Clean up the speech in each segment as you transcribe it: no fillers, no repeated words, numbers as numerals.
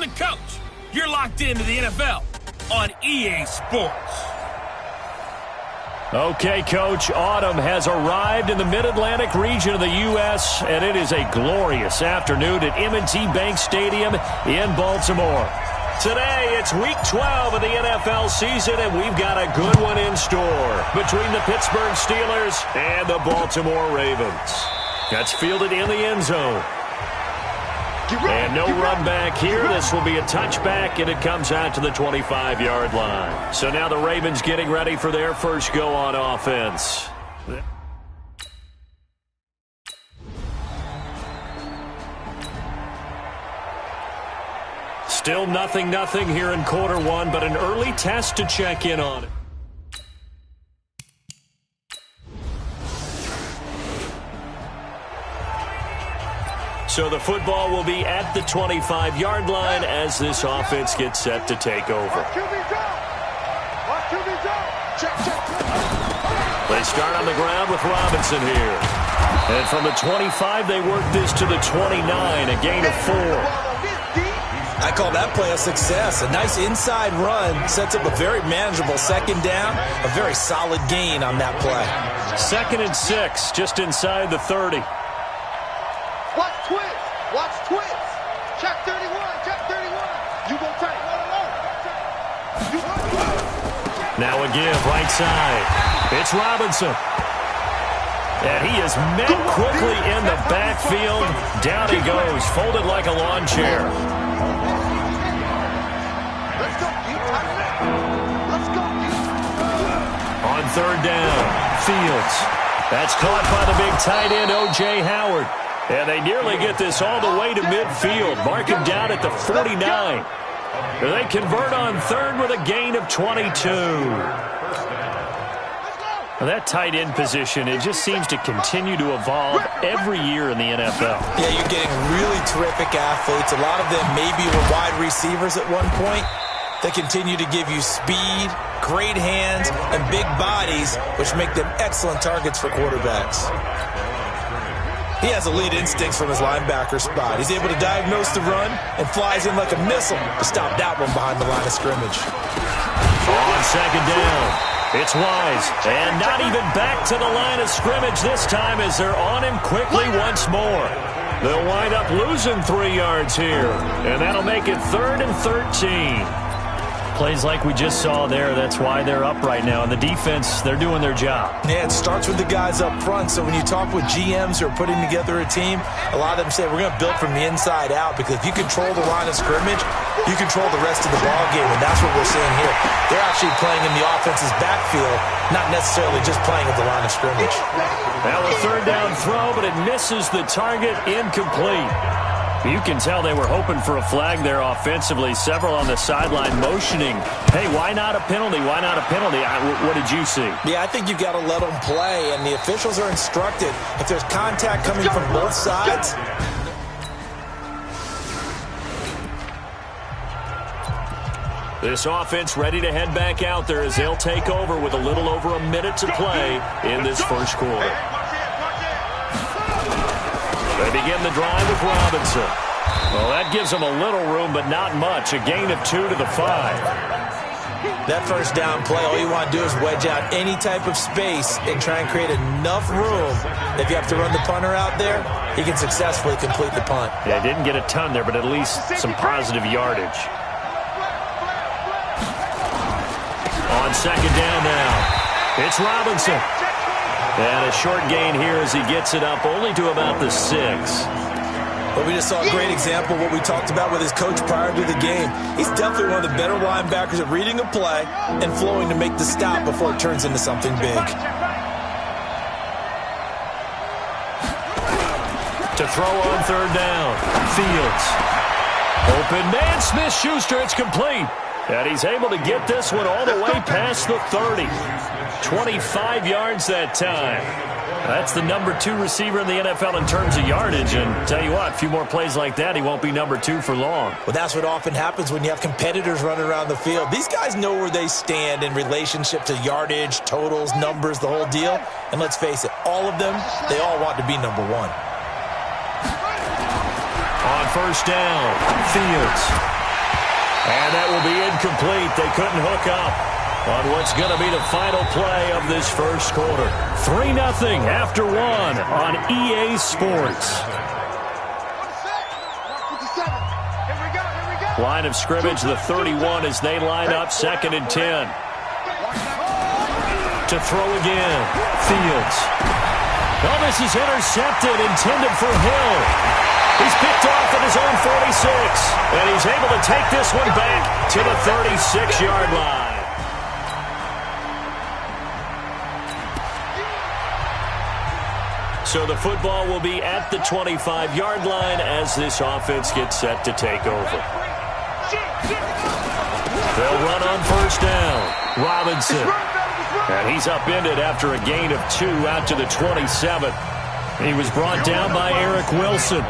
I'm the coach. You're locked into the NFL on EA Sports. Okay, Coach, autumn has arrived in the Mid-Atlantic region of the U.S., and it is a glorious afternoon at M&T Bank Stadium in Baltimore. Today, it's Week 12 of the NFL season, and we've got a good one in store between the Pittsburgh Steelers and the Baltimore Ravens. That's fielded in the end zone. And no run back here. This will be a touchback, and it comes out to the 25-yard line. So now the Ravens getting ready for their first go on offense. Still nothing here in quarter one, but an early test to check in on it. So the football will be at the 25-yard line as this offense gets set to take over. They start on the ground with Robinson here. And from the 25, they work this to the 29, a gain of 4. I call that play a success. A nice inside run sets up a very manageable second down, a very solid gain on that play. 2nd and 6, just inside the 30. Watch twist. Watch twist. Check 31. Check 31. You gon' take. Now a give right side. It's Robinson. And he is met quickly in the backfield. Down he goes, folded like a lawn chair. Let's go. Let's go. On 3rd down, Fields. That's caught by the big tight end, O.J. Howard. And they nearly get this all the way to midfield. Mark him down at the 49. They convert on 3rd with a gain of 22. Well, that tight end position, it just seems to continue to evolve every year in the NFL. Yeah, you're getting really terrific athletes. A lot of them maybe were wide receivers at one point. They continue to give you speed, great hands, and big bodies, which make them excellent targets for quarterbacks. He has elite instincts from his linebacker spot. He's able to diagnose the run and flies in like a missile to stop that one behind the line of scrimmage. On 2nd down, it's Wise. And not even back to the line of scrimmage this time as they're on him quickly once more. They'll wind up losing 3 yards here. And that'll make it 3rd and 13. Plays like we just saw there, that's why they're up right now. And the defense, they're doing their job. Yeah, it starts with the guys up front. So when you talk with GMs who are putting together a team, a lot of them say we're going to build from the inside out, because if you control the line of scrimmage, you control the rest of the ball game, and that's what we're seeing here. They're actually playing in the offense's backfield, not necessarily just playing at the line of scrimmage. Now a 3rd down throw, but it misses the target, incomplete. You can tell they were hoping for a flag there offensively. Several on the sideline motioning, hey, why not a penalty? Why not a penalty? What did you see? Yeah, I think you've got to let them play, and the officials are instructed. If there's contact coming from both sides, this offense ready to head back out there as they'll take over with a little over a minute to play in this first quarter. They begin the drive with Robinson. Well, that gives them a little room, but not much. A gain of 2 to the 5. that first down play, all you want to do is wedge out any type of space and try and create enough room. If you have to run the punter out there, he can successfully complete the punt. Yeah, didn't get a ton there, but at least some positive yardage. On second down now, it's Robinson. And a short gain here as he gets it up only to about the 6. But we just saw a great example of what we talked about with his coach prior to the game. He's definitely one of the better linebackers at reading a play and flowing to make the stop before it turns into something big. To throw on third down, Fields. Open man, Smith-Schuster, it's complete. And he's able to get this one all the way past the 30. 25 yards that time. That's the number 2 receiver in the NFL in terms of yardage. And tell you what, a few more plays like that, he won't be number 2 for long. Well, that's what often happens when you have competitors running around the field. These guys know where they stand in relationship to yardage, totals, numbers, the whole deal. And let's face it, all of them, they all want to be number 1. On first down, Fields. And that will be incomplete. They couldn't hook up on what's going to be the final play of this first quarter. 3-0 after one on EA Sports. Line of scrimmage, the 31 as they line up, 2nd and 10. To throw again, Fields. Oh, this is intercepted, intended for Hill. He's picked off at his own 46, and he's able to take this one back to the 36-yard line. So the football will be at the 25-yard line as this offense gets set to take over. They'll run on first down. Robinson. And he's upended after a gain of 2 out to the 27. He was brought down by Eric Wilson.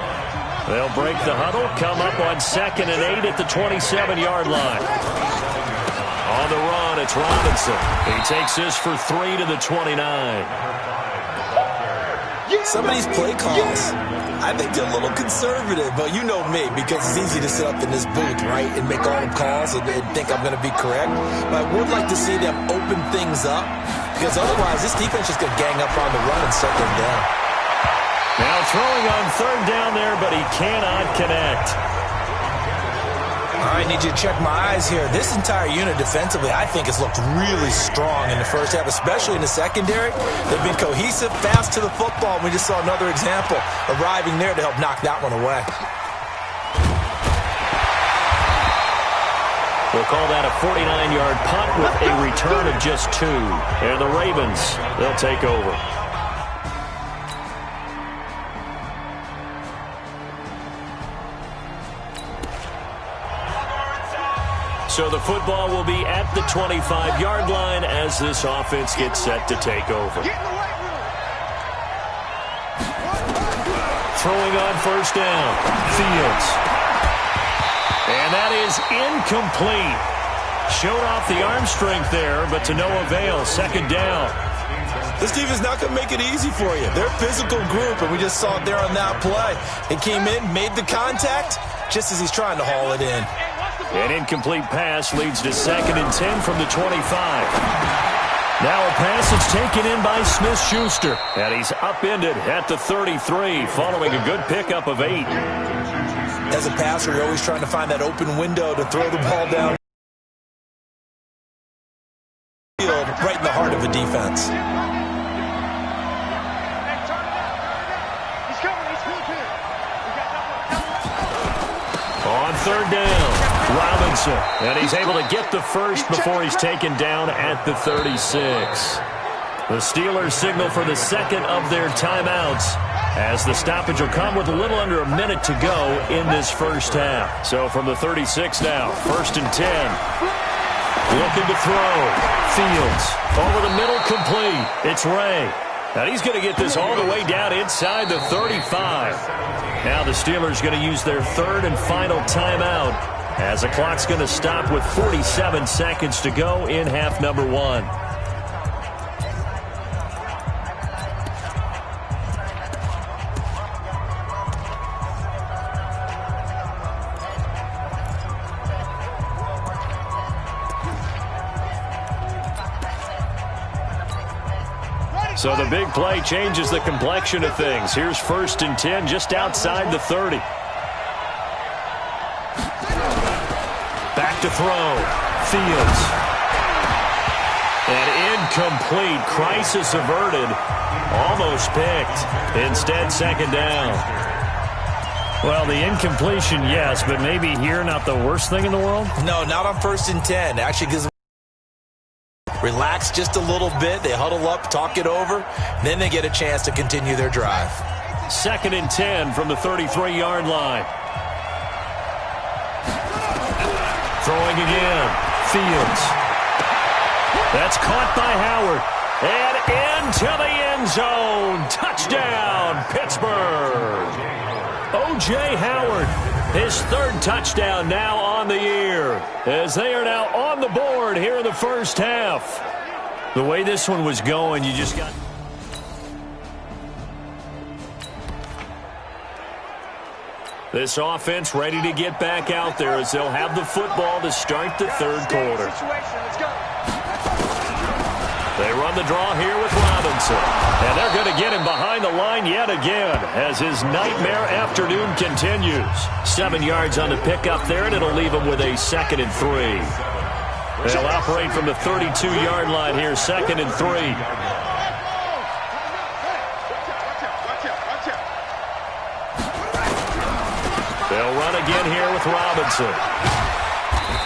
They'll break the huddle, come up on 2nd and 8 at the 27-yard line. On the run, it's Robinson. He takes this for 3 to the 29. Some of these play calls, I think they're a little conservative, but you know me, because it's easy to sit up in this booth, right, and make all the calls and think I'm going to be correct. But I would like to see them open things up, because otherwise this defense is going to gang up on the run and shut them down. Now throwing on 3rd down there, but he cannot connect. All right, need you to check my eyes here. This entire unit defensively, I think, has looked really strong in the first half, especially in the secondary. They've been cohesive, fast to the football. We just saw another example arriving there to help knock that one away. We'll call that a 49-yard punt with a return of just 2. And the Ravens, they'll take over. So the football will be at the 25-yard line as this offense gets set to take over. Throwing on first down, Fields. And that is incomplete. Showed off the arm strength there, but to no avail. 2nd down. This team is not going to make it easy for you. They're a physical group, and we just saw it there on that play. He came in, made the contact, just as he's trying to haul it in. An incomplete pass leads to 2nd and 10 from the 25. Now a pass that's taken in by Smith-Schuster. And he's upended at the 33 following a good pickup of 8. As a passer, you're always trying to find that open window to throw the ball down field, right in the heart of a defense. On 3rd down, Robinson. And he's able to get the first before he's taken down at the 36. The Steelers signal for the 2nd of their timeouts, as the stoppage will come with a little under a minute to go in this first half. So from the 36 now, 1st and 10. Looking to throw. Fields. Over the middle, complete. It's Ray. And he's going to get this all the way down inside the 35. Now the Steelers going to use their 3rd and final timeout, as the clock's going to stop with 47 seconds to go in half number 1. So the big play changes the complexion of things. Here's 1st and 10 just outside the 30. Back to throw. Fields. And incomplete. Crisis averted. Almost picked. Instead, 2nd down. Well, the incompletion, yes, but maybe here not the worst thing in the world? No, not on 1st and 10. Actually gives them relax just a little bit. They huddle up, talk it over, then they get a chance to continue their drive. 2nd and 10 from the 33-yard line. Throwing again. Fields. That's caught by Howard. And into the end zone. Touchdown, Pittsburgh. O.J. Howard, his 3rd touchdown now on the year, as they are now on the board here in the first half. The way this one was going, you just got... This offense ready to get back out there as they'll have the football to start the third quarter. They run the draw here with Robinson. And they're going to get him behind the line yet again as his nightmare afternoon continues. 7 yards on the pickup there, and it'll leave him with a 2nd and 3. They'll operate from the 32-yard line here, 2nd and 3. They'll run again here with Robinson.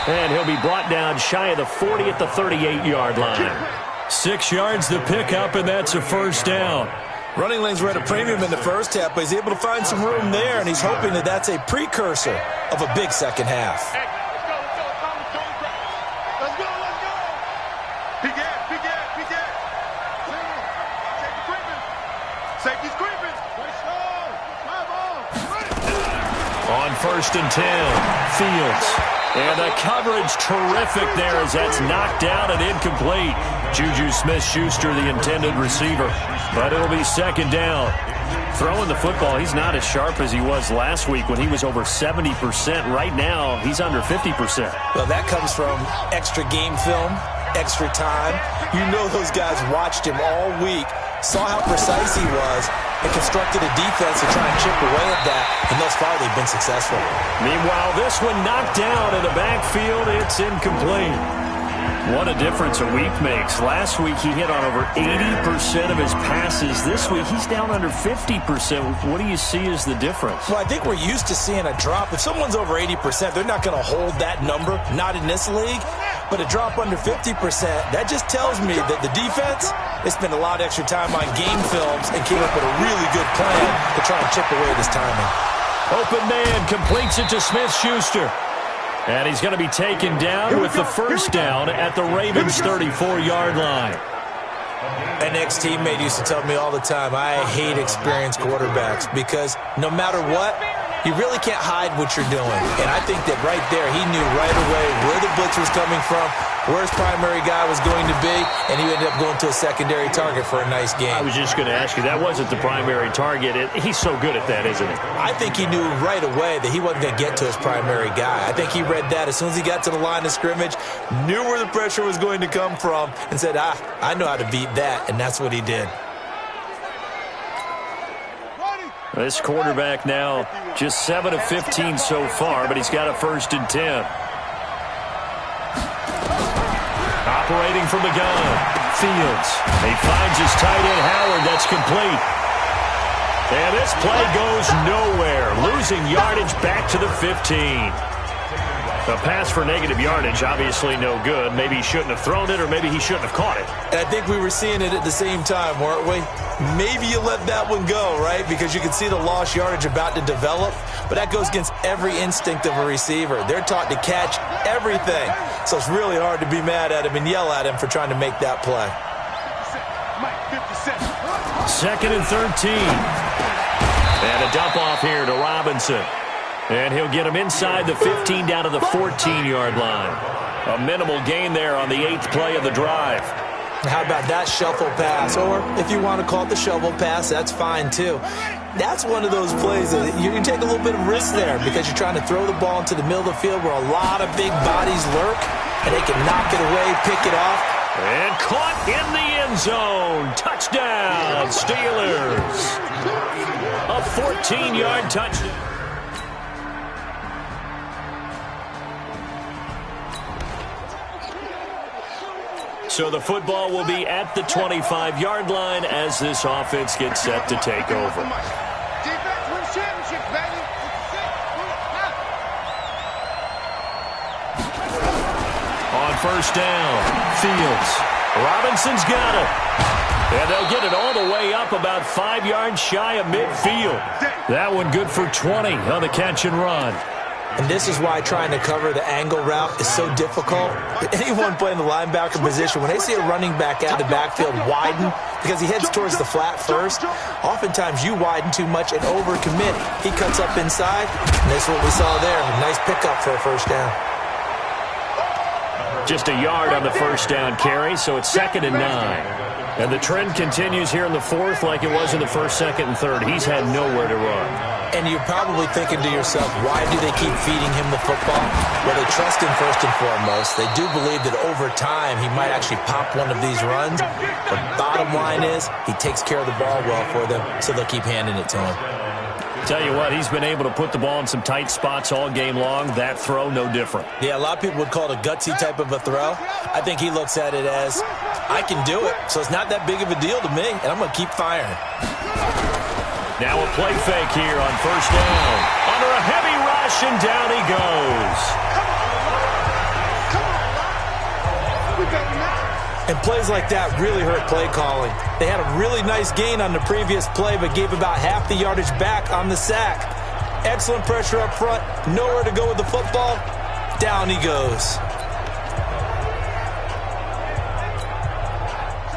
And he'll be brought down shy of the 40 at the 38-yard line. 6 yards the pickup, and that's a first down. Running lanes were at a premium in the first half, but he's able to find some room there, and he's hoping that that's a precursor of a big second half. Let's go. Big gas. Safety's creeping. On 1st and 10, Fields. And the coverage terrific there as that's knocked down and incomplete. Juju Smith-Schuster, the intended receiver. But it'll be 2nd down. Throwing the football, he's not as sharp as he was last week when he was over 70%. Right now, he's under 50%. Well, that comes from extra game film, extra time. You know those guys watched him all week, saw how precise he was, and constructed a defense to try and chip away at that, and thus far they've been successful. Meanwhile, this one knocked down in the backfield. It's incomplete. What a difference a week makes. Last week he hit on over 80% of his passes. This week he's down under 50%. What do you see as the difference? Well, I think we're used to seeing a drop. If someone's over 80%, they're not going to hold that number, not in this league. But a drop under 50%, that just tells me that the defense, they spent a lot of extra time on game films and came up with a really good plan to try and chip away at his timing. Open man completes it to Smith-Schuster. And he's going to be taken down with the first down at the Ravens' 34-yard line. An ex-teammate used to tell me all the time, I hate experienced quarterbacks because no matter what, you really can't hide what you're doing. And I think that right there, he knew right away where the blitz was coming from, where his primary guy was going to be, and he ended up going to a secondary target for a nice game. I was just going to ask you, that wasn't the primary target. He's so good at that, isn't he? I think he knew right away that he wasn't going to get to his primary guy. I think he read that as soon as he got to the line of scrimmage, knew where the pressure was going to come from, and said, I know how to beat that, and that's what he did. This quarterback now just 7 of 15 so far, but he's got a 1st and 10. Operating from the gun, Fields. He finds his tight end, Howard. That's complete. And this play goes nowhere. Losing yardage back to the 15. A pass for negative yardage, obviously no good. Maybe he shouldn't have thrown it, or maybe he shouldn't have caught it. And I think we were seeing it at the same time, weren't we? Maybe you let that one go, right? Because you can see the lost yardage about to develop. But that goes against every instinct of a receiver. They're taught to catch everything. So it's really hard to be mad at him and yell at him for trying to make that play. 2nd and 13. And a dump off here to Robinson. And he'll get him inside the 15 down to the 14-yard line. A minimal gain there on the 8th play of the drive. How about that shuffle pass? Or if you want to call it the shovel pass, that's fine too. That's one of those plays that you take a little bit of risk there because you're trying to throw the ball into the middle of the field where a lot of big bodies lurk, and they can knock it away, pick it off. And caught in the end zone. Touchdown, Steelers. A 14-yard touchdown. So the football will be at the 25-yard line as this offense gets set to take over. Defense wins championships, baby. On 1st down, Fields. Robinson's got it. And they'll get it all the way up about 5 yards shy of midfield. That one good for 20 on the catch and run. And this is why trying to cover the angle route is so difficult. Anyone playing the linebacker position, when they see a running back out of the backfield widen, because he heads towards the flat first, oftentimes you widen too much and overcommit. He cuts up inside, and that's what we saw there. A nice pickup for a first down. Just a yard on the first down carry, so it's 2nd and 9. And the trend continues here in the 4th like it was in the 1st, 2nd, and 3rd. He's had nowhere to run. And you're probably thinking to yourself, why do they keep feeding him the football? Well, they trust him first and foremost. They do believe that over time he might actually pop one of these runs. The bottom line is he takes care of the ball well for them, so they'll keep handing it to him. Tell you what, he's been able to put the ball in some tight spots all game long. That throw, no different. Yeah, a lot of people would call it a gutsy type of a throw. I think he looks at it as, I can do it, so it's not that big of a deal to me, and I'm going to keep firing. Now a play fake here on first down. Under a heavy rush, and down he goes. And plays like that really hurt play calling. They had a really nice gain on the previous play, but gave about half the yardage back on the sack. Excellent pressure up front. Nowhere to go with the football. Down he goes.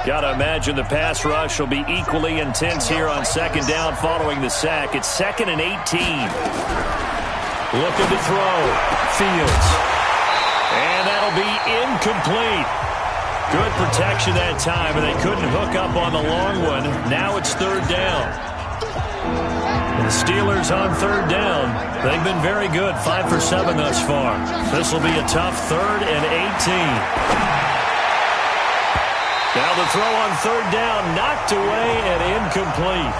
Got to imagine the pass rush will be equally intense here on second down following the sack. It's 2nd and 18. Looking to throw. Fields. And that'll be incomplete. Good protection that time, and they couldn't hook up on the long one. Now it's 3rd down. The Steelers on 3rd down. They've been very good, 5 for 7 thus far. This will be a tough 3rd and 18. Now the throw on 3rd down, knocked away and incomplete.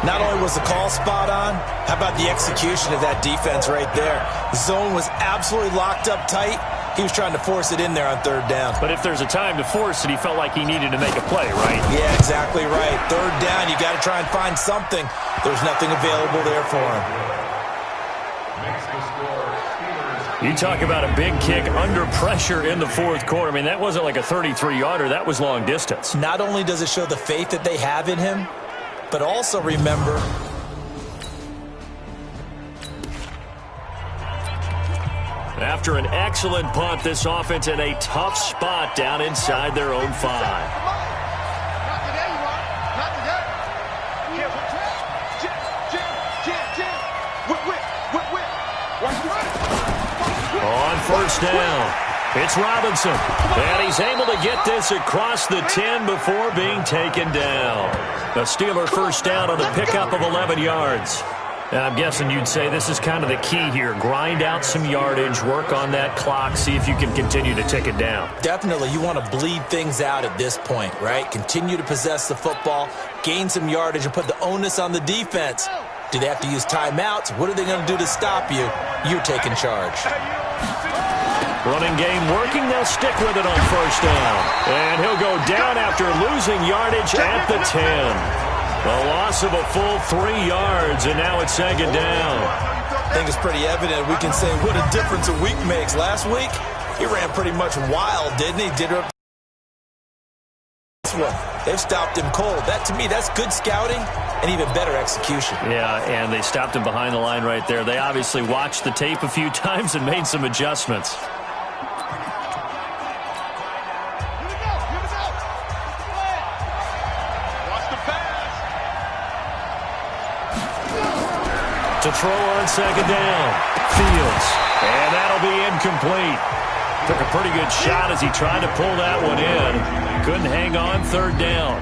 Not only was the call spot on, how about the execution of that defense right there? The zone was absolutely locked up tight. He was trying to force it in there on 3rd down. But if there's a time to force it, he felt like he needed to make a play, right? Yeah, exactly right. 3rd down, you got to try and find something. There's nothing available there for him. You talk about a big kick under pressure in the 4th quarter. I mean, that wasn't like a 33-yarder. That was long distance. Not only does it show the faith that they have in him, but also remember, after an excellent punt, this offense in a tough spot down inside their own 5. On 1st down, it's Robinson, and he's able to get this across the 10 before being taken down. The Steeler 1st down on the pickup of 11 yards. And I'm guessing you'd say this is kind of the key here. Grind out some yardage, work on that clock, see if you can continue to tick it down. Definitely, you want to bleed things out at this point, right? Continue to possess the football, gain some yardage, and put the onus on the defense. Do they have to use timeouts? What are they going to do to stop you? You're taking charge. Running game working. They'll stick with it on 1st down. And he'll go down after losing yardage at the 10. A loss of a full 3 yards, and now it's 2nd down. I think it's pretty evident. We can say what a difference a week makes. Last week, he ran pretty much wild, didn't he? Did this one. They've stopped him cold. That, to me, that's good scouting and even better execution. Yeah, and they stopped him behind the line right there. They obviously watched the tape a few times and made some adjustments. To throw on 2nd down. Fields. And that'll be incomplete. Took a pretty good shot as he tried to pull that one in. Couldn't hang on 3rd down.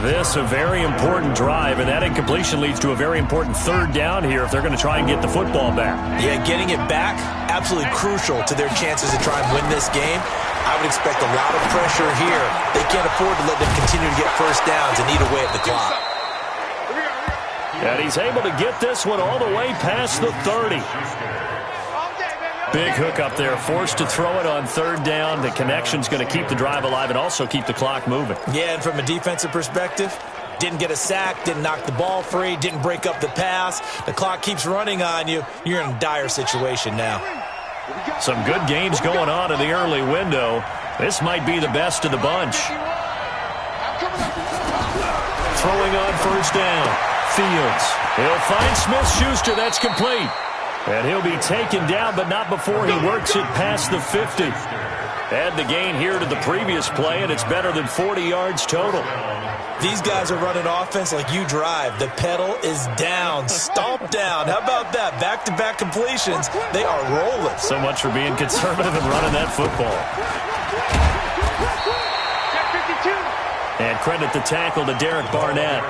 This a very important drive, and that incompletion leads to a very important 3rd down here if they're going to try and get the football back. Yeah, getting it back, absolutely crucial to their chances to try and win this game. I would expect a lot of pressure here. They can't afford to let them continue to get 1st downs and eat away at the clock. And he's able to get this one all the way past the 30. Big hook up there, forced to throw it on 3rd down. The connection's going to keep the drive alive and also keep the clock moving. Yeah, and from a defensive perspective, didn't get a sack, didn't knock the ball free, didn't break up the pass. The clock keeps running on you. You're in a dire situation now. Some good games going on in the early window. This might be the best of the bunch. Throwing on 1st down. Fields. He'll find Smith-Schuster. That's complete. And he'll be taken down, but not before he works it past the 50. Add the gain here to the previous play, and it's better than 40 yards total. These guys are running offense like you drive. The pedal is down, stomp down. How about that? Back-to-back completions. They are rolling. So much for being conservative and running that football. And credit the tackle to Derek Barnett.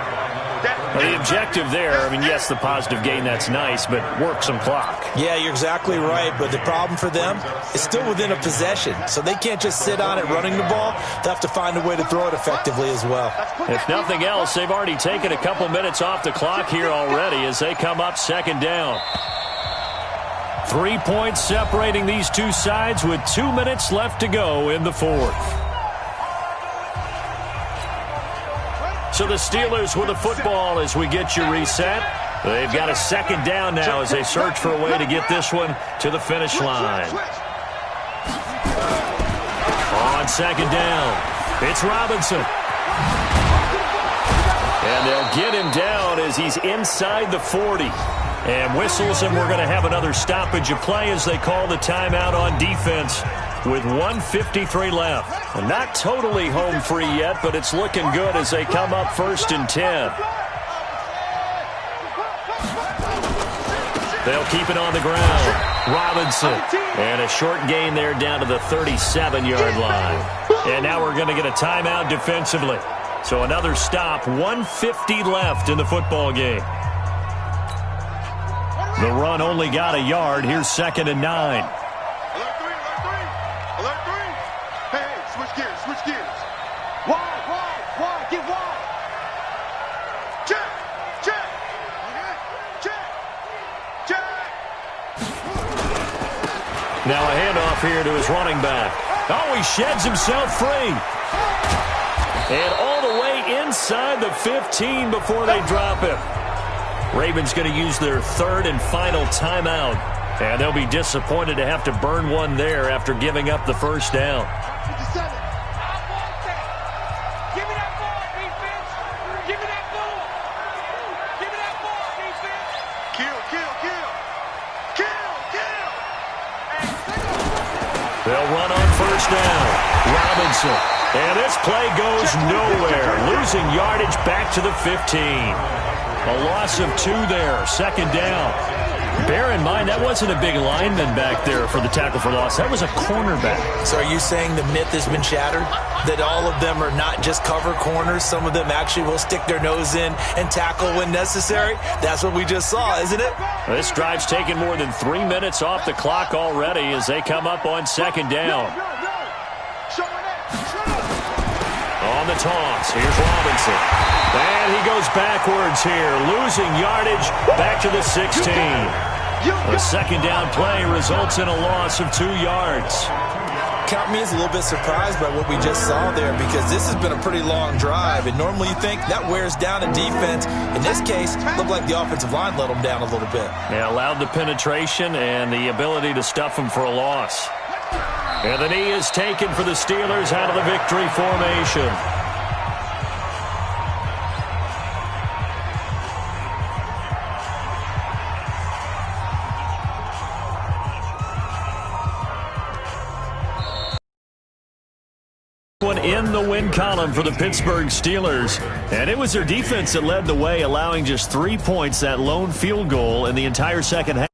Well, the objective there, I mean, yes, the positive gain, that's nice, but work some clock. Yeah, you're exactly right, but the problem for them is still within a possession, so they can't just sit on it running the ball. They have to find a way to throw it effectively as well. If nothing else, they've already taken a couple minutes off the clock here already as they come up second down. 3 points separating these two sides with 2 minutes left to go in the fourth. So the Steelers with the football as we get you reset. They've got a second down now as they search for a way to get this one to the finish line. On second down, it's Robinson. And they'll get him down as he's inside the 40. And whistles, and we're going to have another stoppage of play as they call the timeout on defense with 1:53 left. And not totally home free yet, but it's looking good as they come up 1st and 10. They'll keep it on the ground. Robinson. And a short gain there down to the 37-yard line. And now we're going to get a timeout defensively. So another stop, 1:50 left in the football game. The run only got a yard. Here's 2nd and 9. Alert three. Hey, switch gears. Wide, get wide. Check. Now a handoff here to his running back. Oh, he sheds himself free. And all the way inside the 15 before they drop him. Ravens going to use their 3rd and final timeout. And they'll be disappointed to have to burn one there after giving up the first down. They'll run on first down. Robinson. And this play goes nowhere. Losing yardage back to the 15. A loss of 2 there. 2nd down. Bear in mind, that wasn't a big lineman back there for the tackle for loss. That was a cornerback. So are you saying the myth has been shattered? That all of them are not just cover corners? Some of them actually will stick their nose in and tackle when necessary? That's what we just saw, isn't it? This drive's taken more than 3 minutes off the clock already as they come up on 2nd down. On the toss, here's Robinson. And he goes backwards here, losing yardage back to the 16. The 2nd down play results in a loss of 2 yards. Count me as a little bit surprised by what we just saw there because this has been a pretty long drive, and normally you think that wears down a defense. In this case, it looked like the offensive line let them down a little bit. Yeah, allowed the penetration and the ability to stuff them for a loss. And the knee is taken for the Steelers out of the victory formation. One in the win column for the Pittsburgh Steelers. And it was their defense that led the way, allowing just 3 points, that lone field goal in the entire second half.